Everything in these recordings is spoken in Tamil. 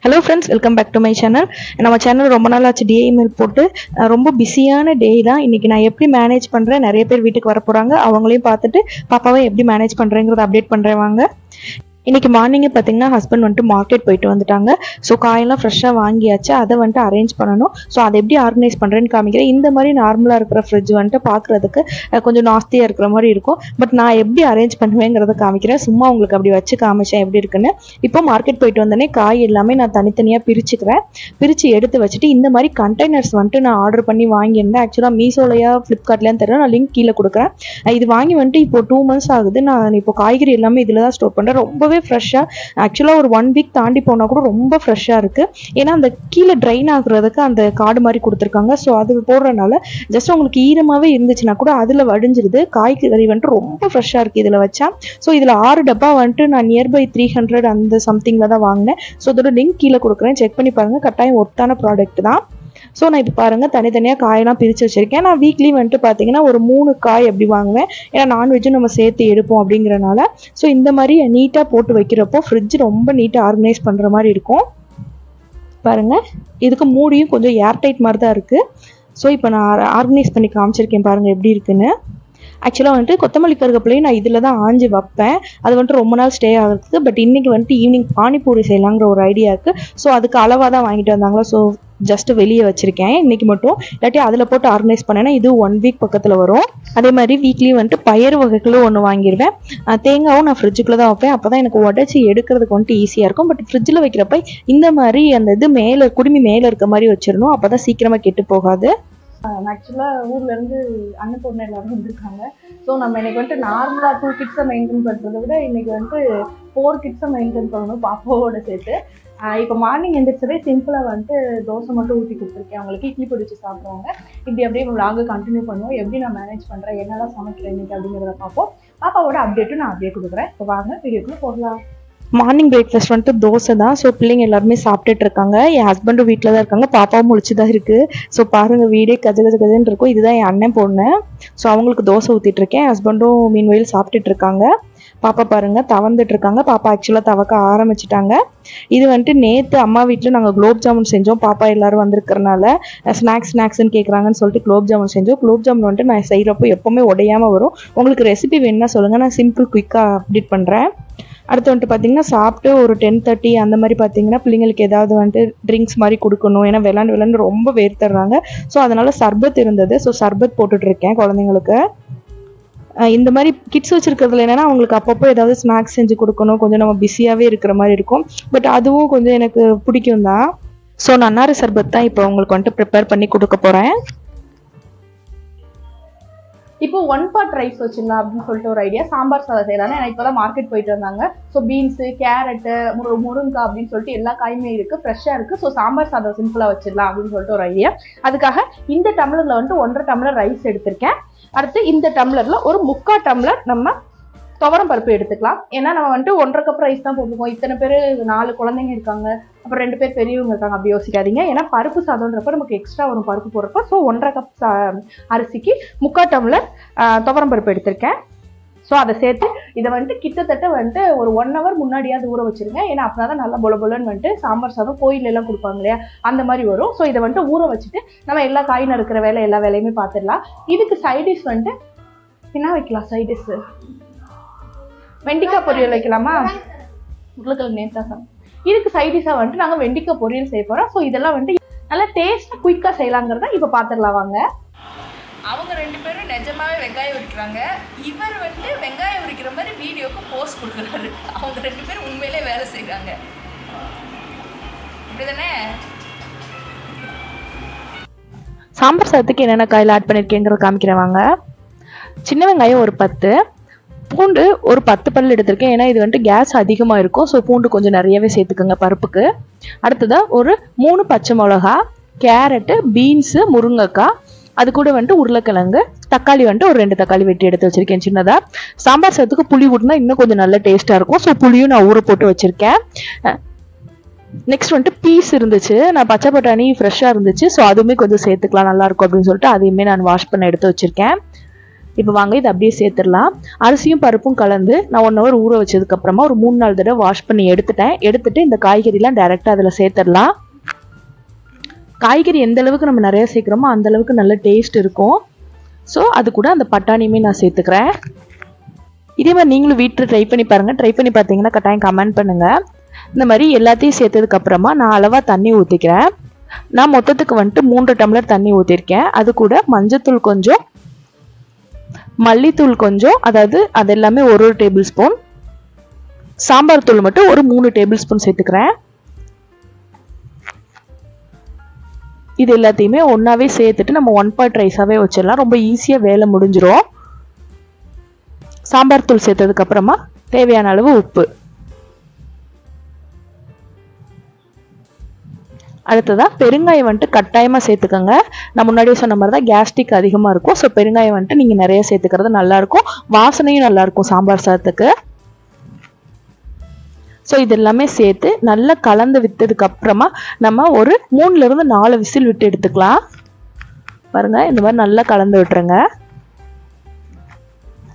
Hello friends, welcome back to my channel. நம்ம சேனல் ரொம்ப நாள் ஆச்சு DI email போட்டு ரொம்ப பிஸியான டே தான். இன்னைக்கு நான் எப்படி மேனேஜ் பண்றேன், நிறைய பேர் வீட்டுக்கு வர போறாங்க. அவங்களையும் பார்த்துட்டு பாப்பாவை எப்படி மேனேஜ் பண்றேங்கறத அப்டேட் பண்றேன் வாங்க. இன்னைக்கு மார்னிங் பாத்தீங்கன்னா ஹஸ்பண்ட் வந்து மார்க்கெட் போயிட்டு வந்துட்டாங்க. சோ காயெல்லாம் ஃப்ரெஷ்ஷா வாங்கியாச்சு. அதை வந்து அரேஞ்ச் பண்ணனும். சோ அதை எப்படி ஆர்கனைஸ் பண்றேன்னு காமிக்கிறேன். இந்த மாதிரி நார்மலா இருக்கிற ஃப்ரிட்ஜ் வந்து பார்க்கிறதுக்கு கொஞ்சம் நாஸ்தியா இருக்கிற மாதிரி இருக்கும். பட் நான் எப்படி அரேஞ்ச் பண்ணுவேங்கறத காமிக்கிறேன். சும்மா உங்களுக்கு அப்படி வச்சு காமிச்சேன் எப்படி இருக்குன்னு. இப்போ மார்க்கெட் போயிட்டு வந்தனே காய் எல்லாமே நான் தனித்தனியா பிரிச்சுக்கிறேன். பிரிச்சு எடுத்து வச்சுட்டு இந்த மாதிரி கண்டெய்னர்ஸ் வந்து நான் ஆர்டர் பண்ணி வாங்கியிருந்தேன். ஆக்சுவலா மீஷோலயா ஃபிளிப்கார்ட்லயா தெரியல. நான் லிங்க் கீழே கொடுக்குறேன். இது வாங்கி வந்துட்டு இப்போ 2 months ஆகுது. நான் இப்போ காய்கறி எல்லாமே இதுல தான் ஸ்டோர் பண்றேன். ரொம்ப ஃப்ரெஷ்ஷா ஆக்சுவலா ஒரு 1 week தாண்டி போனா கூட ரொம்ப ஃப்ரெஷ்ஷா இருக்கு. ஏன்னா அந்த கீழே ட்ரைன் ஆகுறதுக்கு அந்த கார்டு மாதிரி கொடுத்துருக்காங்க. ஸோ அது போடுறதுனால ஜஸ்ட் உங்களுக்கு ஈரமாவே இருந்துச்சுன்னா கூட அதுல வடிஞ்சிருது. காய்கறி வந்துட்டு ரொம்ப ஃப்ரெஷ்ஷா இருக்கு இதுல வச்சா. ஸோ இதுல 6 டப்பா வந்துட்டு நான் நியர்பை 300 அந்த சம்திங்ல தான் வாங்கினேன். ஸோ அதோட லிங்க் கீழே கொடுக்குறேன், செக் பண்ணி பாருங்க. கட்டாயம் ஒர்த்தான ப்ராடக்ட் தான். ஸோ நான் இப்போ பாருங்க தனித்தனியாக காயெல்லாம் பிரித்து வச்சிருக்கேன். நான் வீக்லி வந்துட்டு பார்த்தீங்கன்னா ஒரு 3 காய் அப்படி வாங்குவேன். ஏன்னா நான்வெஜ்ஜும் நம்ம சேர்த்து எடுப்போம் அப்படிங்கிறனால. ஸோ இந்த மாதிரி நீட்டாக போட்டு வைக்கிறப்போ ஃப்ரிட்ஜ் ரொம்ப நீட்டாக ஆர்கனைஸ் பண்ணுற மாதிரி இருக்கும். பாருங்க இதுக்கு மூடியும் கொஞ்சம் ஏர்டைட் மாதிரி தான் இருக்குது. ஸோ இப்போ நான் ஆர்கனைஸ் பண்ணி காமிச்சிருக்கேன் பாருங்க எப்படி இருக்குன்னு. ஆக்சுவலாக வந்துட்டு கொத்தமல்லி கருவேப்பிலையும் நான் இதில் தான் ஆஞ்சி வைப்பேன். அது வந்துட்டு ரொம்ப நாள் ஸ்டே ஆகுது. பட் இன்னைக்கு வந்துட்டு ஈவினிங் பானிபூரி செய்யலாங்கிற ஒரு ஐடியா இருக்குது. ஸோ அதுக்கு அளவாக தான் வாங்கிட்டு வந்தாங்களா. ஸோ ஜஸ்ட் வெளியே வச்சிருக்கேன் இன்னைக்கு மட்டும். இல்லாட்டி அதில் போட்டு ஆர்கனைஸ் பண்ணேன்னா இது 1 week பக்கத்தில் வரும். அதே மாதிரி வீக்லி வந்துட்டு பயறு வகைகளும் ஒன்று வாங்கிடுவேன். தேங்காவும் நான் ஃப்ரிட்ஜுக்குள்ளே தான் வைப்பேன். அப்போ தான் எனக்கு உடச்சி எடுக்கிறதுக்கு வந்துட்டு ஈஸியாக இருக்கும். பட் ஃப்ரிட்ஜில் வைக்கிறப்ப இந்த மாதிரி அந்த இது மேலே குடுமி மேலே இருக்க மாதிரி வச்சிடணும். அப்போ தான் சீக்கிரமாக கெட்டு போகாது. ஆக்சுவலாக ஊர்லேருந்து அன்னபூர்ணா எல்லாரும் வந்திருக்காங்க. ஸோ நம்ம இன்னைக்கு வந்துட்டு நார்மலாக 2 kidsஸை மெயின்டைன் பண்ணுறதை விட இன்னைக்கு வந்துட்டு 4 kidsஸை மெயின்டைன் பண்ணணும் பாப்பாவோட சேர்த்து. இப்போ மார்னிங் எந்திரிச்சதே சிம்பிளாக வந்துட்டு தோசை மட்டும் ஊற்றி கொடுத்துருக்கேன். அவங்களுக்கு இட்லி பிடிச்சி சாப்பிட்றாங்க. இப்படி அப்படியே விளாக கண்டினியூ பண்ணுவோம். எப்படி நான் மேனேஜ் பண்ணுறேன், என்னெல்லாம் சமைக்கிறேன் இன்னைக்கு அப்படிங்கிறத பார்ப்போம். பாப்பாவோட அப்டேட்டும் நான் அப்படியே கொடுக்குறேன். இப்போ வாங்க வீடியோக்குள்ளே போடலாம். மார்னிங் பிரேக்ஃபாஸ்ட் வந்துட்டு தோசை தான். ஸோ பிள்ளைங்க எல்லாருமே சாப்பிட்டுட்டு இருக்காங்க. என் ஹஸ்பண்டும் வீட்டில் தான் இருக்காங்க. பாப்பாவும் முழிச்சு தான் இருக்கு. ஸோ பாருங்க வீடே கஜன்னு இருக்கும். இதுதான் என் அண்ணன் பொண்ணு. ஸோ அவங்களுக்கு தோசை ஊற்றிட்டு இருக்கேன். ஹஸ்பண்டும் மீன்வெயில் சாப்பிட்டுட்டு இருக்காங்க. பாப்பா பாருங்க தவந்துட்டு இருக்காங்க. பாப்பா ஆக்சுவலாக தவக்க ஆரம்பிச்சிட்டாங்க. இது வந்துட்டு நேற்று அம்மா வீட்டில் நாங்கள் குலோப் ஜாமுன் செஞ்சோம். பாப்பா எல்லாரும் வந்திருக்கிறனால ஸ்நாக்ஸ்ன்னு கேட்குறாங்கன்னு சொல்லிட்டு குலோப் ஜாமுன் செஞ்சோம். குலோப் ஜாமுன் வந்துட்டு நான் செய்கிறப்போ எப்போவுமே உடையாம வரும். உங்களுக்கு ரெசிபி வேணும்னா சொல்லுங்கள், நான் சிம்பிள் குயிக்காக அப்டேட் பண்ணுறேன். அடுத்து வந்துட்டு பார்த்தீங்கன்னா சாப்பிட்டு ஒரு 10:30 அந்த மாதிரி பார்த்தீங்கன்னா பிள்ளைங்களுக்கு ஏதாவது வந்துட்டு ட்ரிங்க்ஸ் மாதிரி கொடுக்கணும். ஏன்னா விளாண்டு ரொம்ப வேர்த்துறாங்க. ஸோ அதனால சர்பத் இருந்தது. ஸோ சர்பத் போட்டுட்ருக்கேன் குழந்தைங்களுக்கு. இந்த மாதிரி கிட்ஸ் வச்சிருக்கிறதுல என்னன்னா அவங்களுக்கு அப்பப்போ ஏதாவது ஸ்நாக்ஸ் செஞ்சு கொடுக்கணும். கொஞ்சம் நம்ம பிஸியாகவே இருக்கிற மாதிரி இருக்கும். பட் அதுவும் கொஞ்சம் எனக்கு பிடிக்கும் தான். ஸோ நன்னாரி சர்பத் தான் இப்போ உங்களுக்கு வந்துட்டு ப்ரிப்பேர் பண்ணி கொடுக்க போகிறேன். இப்போ 1 pot ரைஸ் வச்சிடலாம் அப்படின்னு சொல்லிட்டு ஒரு ஐடியா. சாம்பார் சாதம் செய்யலாம். ஏன்னா இப்போ தான் மார்க்கெட் போயிட்டு வந்தாங்க. ஸோ பீன்ஸு, கேரட்டு, முருங்கைக்காய் அப்படின்னு சொல்லிட்டு எல்லா காயுமே இருக்குது, ஃப்ரெஷ்ஷாக இருக்குது. ஸோ சாம்பார் சாதம் சிம்பிளாக வச்சிடலாம் அப்படின்னு சொல்லிட்டு ஒரு ஐடியா. அதுக்காக இந்த டம்ளரில் வந்துட்டு 1.5 டம்ளர் ரைஸ் எடுத்திருக்கேன். அடுத்து இந்த டம்ளரில் ஒரு 3/4 டம்ளர் நம்ம துவரம் பருப்பு எடுத்துக்கலாம். ஏன்னா நம்ம வந்துட்டு 1.5 cup ரைஸ் தான் போட்டுருக்கோம். இத்தனை பேர் 4 குழந்தைங்க இருக்காங்க, அப்புறம் 2 பேர் பெரியவங்க இருக்காங்க. அப்படி யோசிக்காதீங்க. ஏன்னா பருப்பு சாதம்ன்றப்ப நமக்கு எக்ஸ்ட்ரா வரும் பருப்பு போடுறப்ப. ஸோ 1.5 cup அரிசிக்கு 3/4 டம்ளர் துவரம் பருப்பு எடுத்திருக்கேன். ஸோ அதை சேர்த்து இதை வந்துட்டு கிட்டத்தட்ட வந்துட்டு ஒரு 1 hour முன்னாடியாவது ஊற வச்சிருங்க. ஏன்னா அப்படின்னா தான் நல்லா பொலன்னு வந்துட்டு சாம்பார் சாதம் கோயிலெல்லாம் கொடுப்பாங்க இல்லையா, அந்த மாதிரி வரும். ஸோ இதை வந்துட்டு ஊற வச்சுட்டு நம்ம எல்லா காயும் நறுக்கிற வேலை எல்லா வேலையுமே பார்த்துடலாம். இதுக்கு சைடிஷ் வந்துட்டு என்ன வைக்கலாம்? சைடிஷ் வெண்டிக்காய் பொரியல் வைக்கலாமா? உருளைக்கிழங்கு நேர்த்தாசம். இதுக்கு சைடிஷாக வந்துட்டு நாங்கள் வெண்டிக்காய் பொரியல் செய்ய போகிறோம். ஸோ இதெல்லாம் வந்துட்டு நல்லா டேஸ்ட்டாக குயிக்காக செய்யலாங்கிறத இப்போ பார்த்துடலாம் வாங்க. அவங்க 2 பேரும் நிஜமாவே வெங்காயம் உரிக்கிறாங்க. இவர் வந்து வெங்காயம் உரிக்கிற மாதிரி வீடியோக்கு போஸ்ட் கொடுக்குறாரு. அவங்க 2 பேரும் உண்மையிலே வேலை செய்கிறாங்க. இப்படிதானே? சாம்பார் சாதத்துக்கு என்னென்ன காயில் ஆட் பண்ணியிருக்கேங்கிறத காமிக்கிறவாங்க. சின்ன வெங்காயம் ஒரு 10, பூண்டு ஒரு 10 பல் எடுத்திருக்கேன். ஏன்னா இது வந்துட்டு கேஸ் அதிகமாக இருக்கும். ஸோ பூண்டு கொஞ்சம் நிறையவே சேர்த்துக்கோங்க பருப்புக்கு. அடுத்ததாக ஒரு 3 பச்சை மிளகா, கேரட்டு, பீன்ஸு, முருங்கைக்காய், அது கூட வந்துட்டு உருளைக்கிழங்கு, தக்காளி வந்துட்டு ஒரு 2 தக்காளி வெட்டி எடுத்து வச்சிருக்கேன் சின்னதாக. சாம்பார் சாதத்துக்கு புளி ஊட்டினா இன்னும் கொஞ்சம் நல்ல டேஸ்ட்டாக இருக்கும். ஸோ புளியும் நான் ஊற போட்டு வச்சுருக்கேன். நெக்ஸ்ட் வந்துட்டு பீஸ் இருந்துச்சு. நான் பச்சை பட்டாணி ஃப்ரெஷ்ஷாக இருந்துச்சு. ஸோ அதுவுமே கொஞ்சம் சேர்த்துக்கலாம் நல்லாயிருக்கும் அப்படின்னு சொல்லிட்டு அதையுமே நான் வாஷ் பண்ண எடுத்து வச்சுருக்கேன். இப்போ வாங்க இதை அப்படியே சேர்த்துடலாம். அரிசியும் பருப்பும் கலந்து நான் 1 hour ஊற வச்சதுக்கப்புறமா ஒரு 3-4 தடவை வாஷ் பண்ணி எடுத்துட்டு இந்த காய்கறிலாம் டைரெக்டாக அதில் சேர்த்துடலாம். காய்கறி எந்த அளவுக்கு நம்ம நிறைய சேர்க்குறோமோ அந்த அளவுக்கு நல்ல டேஸ்ட் இருக்கும். ஸோ அது கூட அந்த பட்டாணியுமே நான் சேர்த்துக்கிறேன். இதே மாதிரி நீங்களும் வீட்டில் ட்ரை பண்ணி பாருங்கள். ட்ரை பண்ணி பார்த்தீங்கன்னா கட்டாயம் கமெண்ட் பண்ணுங்கள். இந்த மாதிரி எல்லாத்தையும் சேர்த்ததுக்கப்புறமா நான் அளவாக தண்ணி ஊற்றிக்கிறேன். நான் மொத்தத்துக்கு வந்துட்டு 3 டம்ளர் தண்ணி ஊற்றிருக்கேன். அது கூட மஞ்சத்தூள் கொஞ்சம், மல்லித்தூள் கொஞ்சம், அதாவது அது எல்லாமே 1 டேபிள் ஸ்பூன், சாம்பார் தூள் மட்டும் ஒரு 3 டேபிள் ஸ்பூன் சேர்த்துக்கிறேன். இது எல்லாத்தையுமே ஒன்றாவே சேர்த்துட்டு நம்ம 1 pot ரைஸாகவே வச்சிடலாம். ரொம்ப ஈஸியாக வேலை முடிஞ்சிடும். சாம்பார் தூள் சேர்த்ததுக்கப்புறமா தேவையான அளவு உப்பு. அடுத்ததா பெருங்காயம் வந்துட்டு கட்டாயமாக சேர்த்துக்கோங்க. நான் முன்னாடியே சொன்ன மாதிரி தான் கேஸ்ட்ரிக் அதிகமாக இருக்கும். ஸோ பெருங்காயம் வந்துட்டு நீங்கள் நிறைய சேர்த்துக்கிறது நல்லாயிருக்கும். வாசனையும் நல்லாயிருக்கும் சாம்பார் சாதத்துக்கு. ஸோ இது எல்லாமே சேர்த்து நல்லா கலந்து விட்டதுக்கு அப்புறமா நம்ம ஒரு 3-4 விசில் விட்டு எடுத்துக்கலாம். பாருங்கள், இந்த மாதிரி நல்லா கலந்து விட்டுருங்க.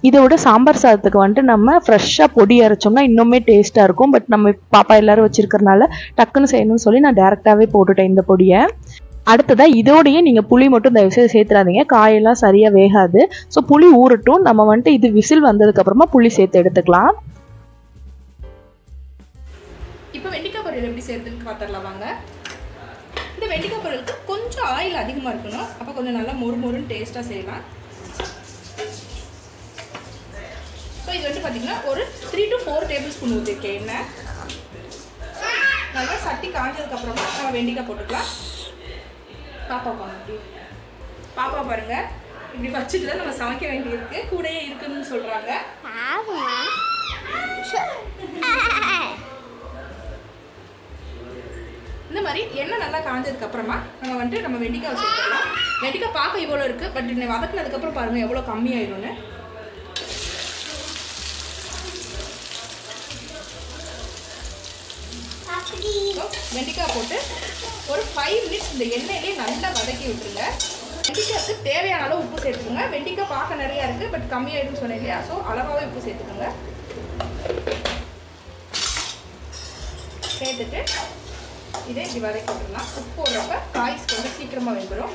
இதை விட சாம்பார் சாதத்துக்கு வந்துட்டு நம்ம ஃப்ரெஷ்ஷாக பொடி அரைச்சோம்னா இன்னுமே டேஸ்ட்டாக இருக்கும். பட் நம்ம பாப்பா எல்லோரும் வச்சுருக்கறனால டக்குன்னு செய்யணும்னு சொல்லி நான் டேரெக்டாகவே போட்டுட்டேன் இந்த பொடியை. அடுத்ததாக இதோடையே நீங்கள் புளி மட்டும் தயவுசெய்து சேர்த்துறாதீங்க, காயெல்லாம் சரியாக வேகாது. ஸோ புளி ஊறட்டும். நம்ம வந்துட்டு இது விசில் வந்ததுக்கப்புறமா புளி சேர்த்து எடுத்துக்கலாம். இப்போ வெண்டிக்காய் பொரியல் எப்படி சேர்த்துன்னு பார்த்துடலாம் வாங்க. இந்த வெண்டிக்காய் பொரியலுக்கு கொஞ்சம் ஆயில் அதிகமாக இருக்கணும். அப்போ கொஞ்சம் நல்லா மொறுமொறுன்னு டேஸ்ட்டாக செய்யலாம். ஸோ இது வந்து பார்த்திங்கன்னா ஒரு 3 to 4 டேபிள் ஸ்பூன் ஊற்றிருக்கேன் எண்ணெய். நல்லா சட்டி காஞ்சதுக்கப்புறமா நம்ம வெண்டிக்காய் போட்டுக்கலாம். பாப்பா பாருங்கள், இப்படி வச்சுட்டு தான் நம்ம சமைக்க வேண்டியிருக்கு. கூடயே இருக்குன்னு சொல்கிறாங்க. இந்த மாதிரி எண்ணெய் நல்லா காஞ்சதுக்கப்புறமா நம்ம வெண்டிக்காய் சேர்த்துக்கலாம். வெண்டிக்காய் பார்க்க இவ்வளோ இருக்குது, பட் இன்னும் வதக்குனதுக்கப்புறம் பாருங்கள் எவ்வளோ கம்மியாயிரும்னு. வெண்டிக்காய் போட்டு ஒரு 5 minutes இந்த எண்ணெயிலே நல்லா வதக்கி விட்டுருங்க. வெண்டிக்காய்க்கு தேவையான அளவு உப்பு சேர்த்துக்கோங்க. வெண்டிக்காய் பார்க்க நிறையா இருக்குது, பட் கம்மியாயிடும்னு சொன்னேன் இல்லையா? ஸோ அளவாகவே உப்பு சேர்த்துக்கோங்க. சேர்த்துட்டு இதே இப்படி வதக்கி விட்டுருலாம். உப்பு போடுறப்ப காய் கொஞ்சம் சீக்கிரமாக வெந்துடும்.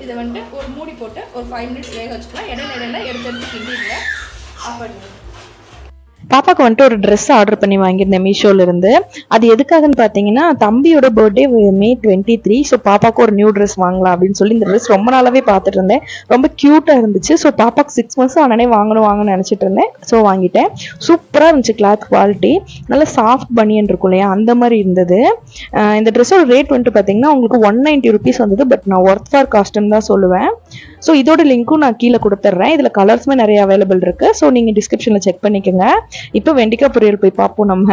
இதை வந்துட்டு ஒரு மூடி போட்டு ஒரு 5 minutes வேக வச்சுக்கலாம். இடையில எடுத்து கிண்டிடுங்க. ஆஃப் பண்ணுங்க. பாப்பாவுக்கு வந்துட்டு ஒரு ட்ரெஸ் ஆர்டர் பண்ணி வாங்கியிருந்தேன் மீஷோலேருந்து. அது எதுக்காகன்னு பார்த்தீங்கன்னா தம்பியோட பர்த்டே May 23. ஸோ பாப்பாவுக்கு ஒரு நியூ ட்ரெஸ் வாங்கலாம் அப்படின்னு சொல்லி இந்த ட்ரெஸ் ரொம்ப நாளாகவே பார்த்துட்டு இருந்தேன். ரொம்ப க்யூட்டாக இருந்துச்சு. ஸோ பாப்பாவுக்கு 6 months ஆனே வாங்கணும்னு நினச்சிட்டு இருந்தேன். ஸோ வாங்கிட்டேன். சூப்பராக இருந்துச்சு. கிளாத் குவாலிட்டி நல்லா சாஃப்ட் பனியன் இருக்கும் இல்லையா, அந்த மாதிரி இருந்தது. இந்த ட்ரெஸ்ஸோட ரேட் வந்துட்டு பார்த்தீங்கன்னா உங்களுக்கு 190 rupees வந்தது. பட் நான் ஒர்த் ஃபார் காஸ்ட்னு தான் சொல்லுவேன். ஸோ இதோட லிங்க்கும் நான் கீழே கொடுத்துட்றேன். இதில் கலர்ஸுமே நிறைய அவைலபிள் இருக்குது. ஸோ நீங்கள் டிஸ்கிரிப்ஷனில் செக் பண்ணிக்கோங்க. இப்போ வெண்டிக்காய் பொரியல் போய் பார்ப்போம். நம்ம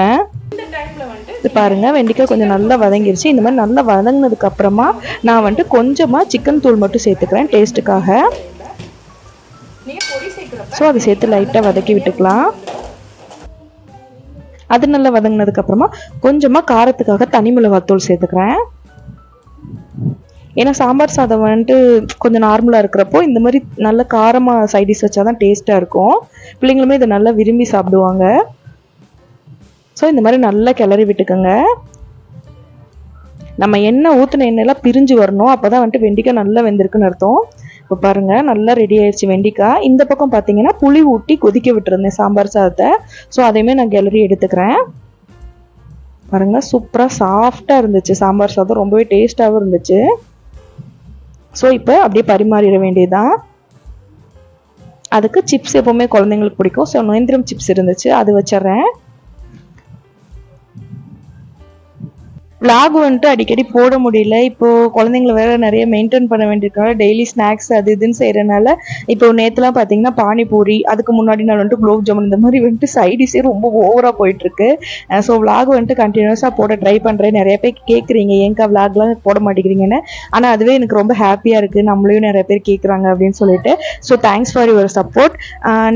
இது பாருங்கள், வெண்டிக்காய் கொஞ்சம் நல்லா வதங்கிருச்சு. இந்த மாதிரி நல்லா வதங்கினதுக்கு அப்புறமா நான் வந்துட்டு கொஞ்சமாக சிக்கன் தூள் மட்டும் சேர்த்துக்கிறேன் டேஸ்ட்டுக்காக. ஸோ அதை சேர்த்து லைட்டாக வதக்கி விட்டுக்கலாம். அது நல்லா வதங்கினதுக்கு அப்புறமா கொஞ்சமாக காரத்துக்காக தனி மிளகாத்தூள் சேர்த்துக்கிறேன். ஏன்னா சாம்பார் சாதம் வந்துட்டு கொஞ்சம் நார்மலாக இருக்கிறப்போ இந்த மாதிரி நல்ல காரமாக சைடிஷ் வச்சா தான் டேஸ்ட்டாக இருக்கும். பிள்ளைங்களுமே இதை நல்லா விரும்பி சாப்பிடுவாங்க. ஸோ இந்த மாதிரி நல்லா கிளறி விட்டுக்கோங்க. நம்ம எண்ணெய் ஊற்றின எண்ணெயெல்லாம் பிரிஞ்சு வரணும். அப்போ தான் வந்துட்டு வெண்டிக்காய் நல்லா வெந்திருக்குன்னு அர்த்தம். இப்போ பாருங்கள், நல்லா ரெடி ஆயிடுச்சு வெண்டிக்காய். இந்த பக்கம் பார்த்தீங்கன்னா புளி ஊட்டி கொதிக்க விட்டுருந்தேன் சாம்பார் சாதத்தை. ஸோ அதையுமே நான் கிளறி எடுத்துக்கிறேன். பாருங்கள், சூப்பராக சாஃப்டாக இருந்துச்சு சாம்பார் சாதம். ரொம்பவே டேஸ்ட்டாகவும் இருந்துச்சு. ஸோ இப்போ அப்படியே பரிமாறிட வேண்டியதுதான். அதுக்கு சிப்ஸ் எப்போவுமே குழந்தைங்களுக்கு பிடிக்கும். ஸோ நேந்திரம் சிப்ஸ் இருந்துச்சு, அது வச்சிட்றேன். vlog வந்துட்டு அடிக்கடி போட முடியல. இப்போ குழந்தைங்களை வேற நிறைய மெயின்டைன் பண்ண வேண்டியிருக்காங்க. டெய்லி ஸ்நாக்ஸ் அது இதுன்னு செய்யறதுனால இப்போ நேற்றுலாம் பார்த்தீங்கன்னா பானிபூரி, அதுக்கு முன்னாடி நான் வந்துட்டு குலோப் ஜாமுன், இந்த மாதிரி வந்துட்டு சைடிஸே ரொம்ப ஓவராக போயிட்டு இருக்கு. ஸோ vlog வந்துட்டு கண்டினியூஸாக போட ட்ரை பண்ணுறேன். நிறைய பேர் கேட்குறீங்க ஏங்கா vlogலாம் போட மாட்டேங்கிறீங்கன்னு. ஆனால் அதுவே எனக்கு ரொம்ப ஹாப்பியாக இருக்குது, நம்மளையும் நிறைய பேர் கேட்குறாங்க அப்படின்னு சொல்லிட்டு. So thanks for your support.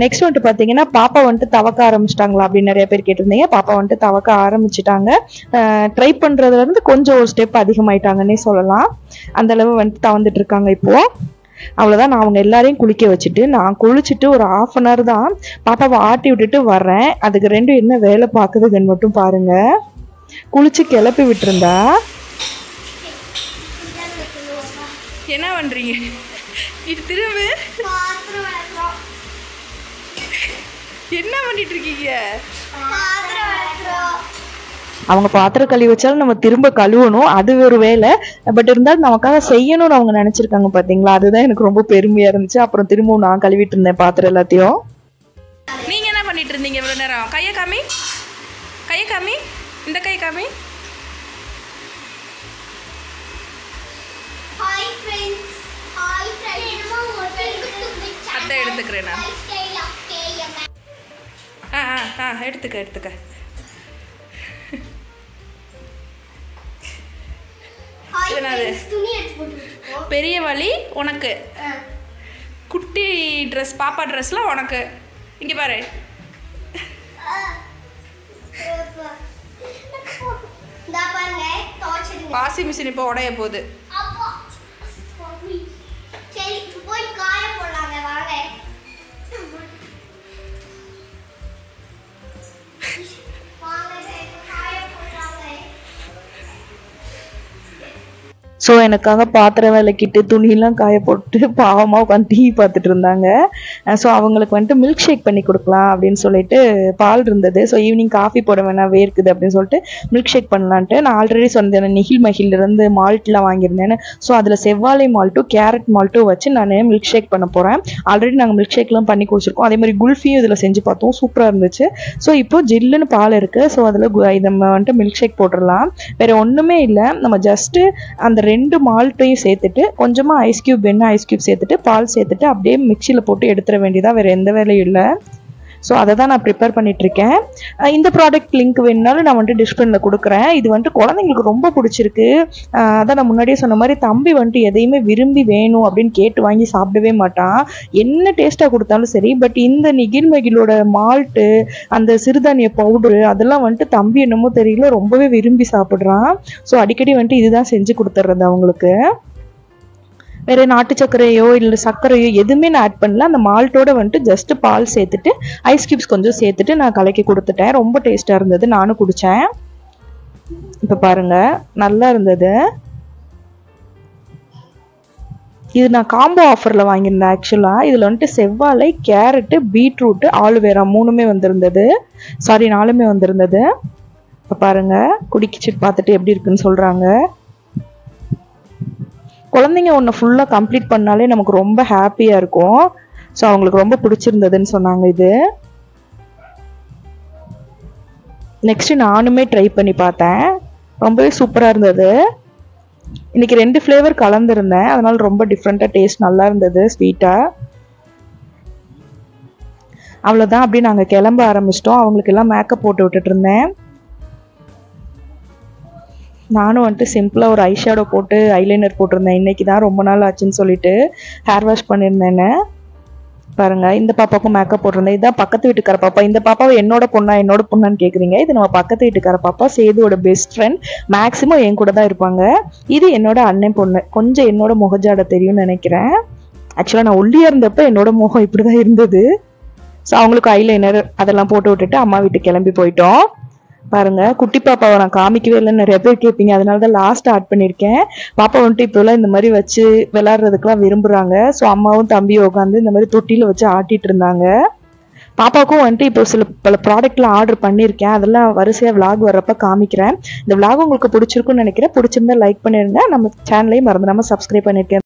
Next வந்துட்டு பார்த்தீங்கன்னா பாப்பா வந்துட்டு தவக்க ஆரம்பிச்சிட்டாங்களா அப்படின்னு நிறைய பேர் கேட்டிருந்தீங்க. பாப்பா வந்துட்டு தவக்க ஆரம்பிச்சிட்டாங்க. ட்ரை பண்ணுறதுல இருந்து கொஞ்சம் ஒரு ஸ்டெப் அதிகமாயிட்டாங்கன்னே சொல்லலாம். அந்த அளவு வந்துட்டு தவந்துட்டு இருக்காங்க இப்போ. அவ்வளோதான். நான் அவங்க எல்லாரையும் குளிக்க வச்சுட்டு நான் குளிச்சுட்டு ஒரு 1/2 hour தான் பாப்பாவை ஆட்டி விட்டுட்டு வர்றேன். அதுக்கு ரெண்டும் என்ன வேலை பார்க்குதுன்னு மட்டும் பாருங்க. குளிச்சு கிளப்பி விட்டுருந்தா என்ன பண்றீங்க? இது திரும்ப என்ன பண்ணிட்டு இருக்கீங்க? அவங்க பாத்திரம் கழுவி வச்சாலும் நம்ம திரும்ப கழுவணும், அது ஒரு வேலை. பட் இருந்தாலும் நமக்காக செய்யணும்னு அவங்க நினைச்சிருக்காங்க பாத்தீங்களா, அதுதான் எனக்கு ரொம்ப பெருமையா இருந்துச்சு. அப்புறம் திரும்பவும் நான் கழுவிட்டு இருந்தேன் பாத்திரம் எல்லாத்தையும். நீங்க என்ன பண்ணிட்டு இருந்தீங்க இவ்வளவு நேரம்? கையை காமி, கையை காமி, இந்த கை காமி. அத்தை எடுத்துக்கிறேன் நான். எடுத்துக்க. பெரிய வலி உனக்கு, குட்டி ட்ரெஸ் பாப்பா ட்ரெஸ்லாம் உனக்கு. இங்கே பாரு, வாஷிங் மிஷின் இப்போ உடைய போகுது. ஸோ எனக்காக பாத்திரம் விளக்கிட்டு துணியெல்லாம் காய போட்டு பாவமாக உட்காந்து டிவி பார்த்துட்டு இருந்தாங்க. ஸோ அவங்களுக்கு வந்துட்டு மில்க் ஷேக் பண்ணி கொடுக்கலாம் அப்படின்னு சொல்லிட்டு பால் இருந்தது. ஸோ ஈவினிங் காஃபி போட வேணாம் வேர்க்குது அப்படின்னு சொல்லிட்டு மில்க் ஷேக் பண்ணலான்ட்டு நான் ஆல்ரெடி சொன்னேன், நிகில் மஹிலிருந்து மால்ட்லாம் வாங்கியிருந்தேன்னு. ஸோ அதில் செவ்வாழை மால்ட்டும் கேரட் மால்ட்டும் வச்சு நான் மில்க் ஷேக் பண்ண போகிறேன். ஆல்ரெடி நாங்கள் மில்க் ஷேக்லாம் பண்ணி குடிச்சிருக்கோம். அதே மாதிரி குல்ஃபியும் இதில் செஞ்சு பார்த்தோம், சூப்பராக இருந்துச்சு. ஸோ இப்போ ஜில்லுன்னு பால் இருக்குது. ஸோ அதில் நம்ம வந்துட்டு மில்க் ஷேக் போட்டுடலாம். வேறு ஒன்றுமே இல்லை, நம்ம ஜஸ்ட்டு அந்த 2 மால்ட்டையும் சேர்த்துட்டு கொஞ்சமாக ஐஸ் கியூப் வேணும், ஐஸ் கியூப் சேர்த்துட்டு பால் சேர்த்துட்டு அப்படியே மிக்சியில் போட்டு எடுத்துட வேண்டியதாக, வேறு எந்த வேலையும் இல்லை. ஸோ அதை தான் நான் ப்ரிப்பேர் பண்ணிகிட்ருக்கேன். இந்த ப்ராடக்ட் லிங்க் வேணுனாலும் நான் வந்துட்டு டிஸ்பிளேல கொடுக்குறேன். இது வந்துட்டு குழந்தைங்களுக்கு ரொம்ப பிடிச்சிருக்கு. அதான் நான் முன்னாடியே சொன்ன மாதிரி தம்பி வந்துட்டு எதையுமே விரும்பி வேணும் அப்படின்னு கேட்டு வாங்கி சாப்பிடவே மாட்டான், என்ன டேஸ்ட்டாக கொடுத்தாலும் சரி. பட் இந்த நிகில் மகிலோட மால்ட்டு, அந்த சிறுதானிய பவுடரு, அதெல்லாம் வந்துட்டு தம்பி என்னமோ தெரியல ரொம்பவே விரும்பி சாப்பிட்றான். ஸோ அடிக்கடி வந்துட்டு இதுதான் செஞ்சு கொடுத்துட்றது அவங்களுக்கு. வேறு நாட்டு சர்க்கரையோ இல்லை சர்க்கரையோ எதுவுமே நான் ஆட் பண்ணல. அந்த மால்ட்டோட வந்துட்டு ஜஸ்ட்டு பால் சேர்த்துட்டு ஐஸ் கியூப்ஸ் கொஞ்சம் சேர்த்துட்டு நான் கலக்கி கொடுத்துட்டேன். ரொம்ப டேஸ்ட்டாக இருந்தது, நானும் குடித்தேன். இப்போ பாருங்கள், நல்லா இருந்தது. இது நான் காம்போ ஆஃபரில் வாங்கியிருந்தேன். ஆக்சுவலாக இதில் வந்துட்டு செவ்வாழை, கேரட்டு, பீட்ரூட்டு, ஆலுவேரா 3மே வந்திருந்தது. சாரி 4மே வந்திருந்தது. இப்போ பாருங்கள், குடிக்கிச்சு பார்த்துட்டு எப்படி இருக்குன்னு சொல்கிறாங்க. குழந்தைங்க ஒன்று ஃபுல்லாக கம்ப்ளீட் பண்ணாலே நமக்கு ரொம்ப ஹாப்பியாக இருக்கும். ஸோ அவங்களுக்கு ரொம்ப பிடிச்சிருந்ததுன்னு சொன்னாங்க. இது நெக்ஸ்ட்டு நானுமே ட்ரை பண்ணி பார்த்தேன், ரொம்பவே சூப்பராக இருந்தது. இன்றைக்கி 2 ஃப்ளேவர் கலந்துருந்தேன், அதனால் ரொம்ப டிஃப்ரெண்ட்டாக டேஸ்ட் நல்லா இருந்தது, ஸ்வீட்டாக. அவ்வளோதான், அப்படியே நாங்கள் கிளம்ப ஆரம்பிச்சிட்டோம். அவங்களுக்கெல்லாம் மேக்கப் போட்டு விட்டுட்டு இருந்தேன். நானும் வந்துட்டு சிம்பிளாக ஒரு ஐஷேடோ போட்டு ஐலைனர் போட்டிருந்தேன். இன்றைக்கி தான் ரொம்ப நாள் ஆச்சுன்னு சொல்லிட்டு ஹேர் வாஷ் பண்ணியிருந்தேன்னு. பாருங்கள், இந்த பாப்பாவுக்கும் மேக்கப் போட்டிருந்தேன். இதுதான் பக்கத்து வீட்டுக்கார பாப்பா. இந்த பாப்பாவை என்னோட பொண்ணான்னு கேட்குறீங்க. இது நம்ம பக்கத்து வீட்டுக்கார பாப்பா, சேதுவோட பெஸ்ட் ஃப்ரெண்ட். மேக்ஸிமம் என் கூட தான் இருப்பாங்க. இது என்னோட அண்ணன் பொண்ணு. கொஞ்சம் என்னோட முகஜாட தெரியும்னு நினைக்கிறேன். ஆக்சுவலாக நான் ஒல்லியாக இருந்தப்போ என்னோட முகம் இப்படி தான் இருந்தது. ஸோ அவங்களுக்கு ஐலைனர் அதெல்லாம் போட்டு விட்டுட்டு அம்மா வீட்டுக்கு கிளம்பி போயிட்டோம். பாருங்க, குட்டி பாப்பாவை நான் காமிக்கவே இல்லைன்னு நிறைய பேர் கேட்பீங்க, அதனால தான் லாஸ்ட் ஆட் பண்ணியிருக்கேன். பாப்பா வந்துட்டு இப்போலாம் இந்த மாதிரி வச்சு விளையாடுறதுக்குலாம் விரும்புகிறாங்க. ஸோ அம்மாவும் தம்பியும் உட்காந்து இந்த மாதிரி தொட்டியில் வச்சு ஆட்டிகிட்டு இருந்தாங்க. பாப்பாவுக்கும் வந்துட்டு இப்போ பல ப்ராடக்ட்லாம் ஆர்டர் பண்ணியிருக்கேன், அதெல்லாம் வரிசையாக விளாக் வர்றப்ப காமிக்கிறேன். இந்த விளாக் உங்களுக்கு பிடிச்சிருக்குன்னு நினைக்கிறேன். பிடிச்சிருந்தா லைக் பண்ணிடுங்க. நம்ம சேனலையும் மறந்துடாமல் சப்ஸ்கிரைப் பண்ணியிருக்கேன்.